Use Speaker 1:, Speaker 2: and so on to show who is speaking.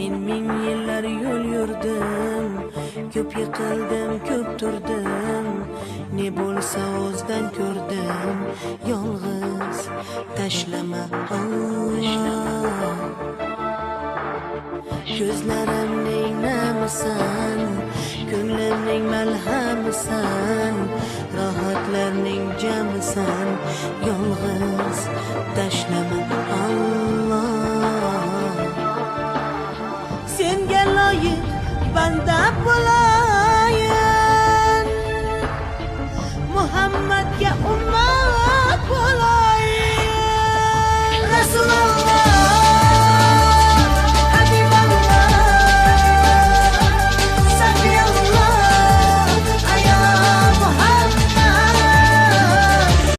Speaker 1: Men ming yillar yo'l yurdim, ko'p yiqildim, ko'p turdim. Ne bo'lsa o'zdan ko'rdim, yolg'iz tashlama Allah. Ko'zlarimning namisan, ko'nglimning malhamisan, rohatlarning jamisan, yolg'iz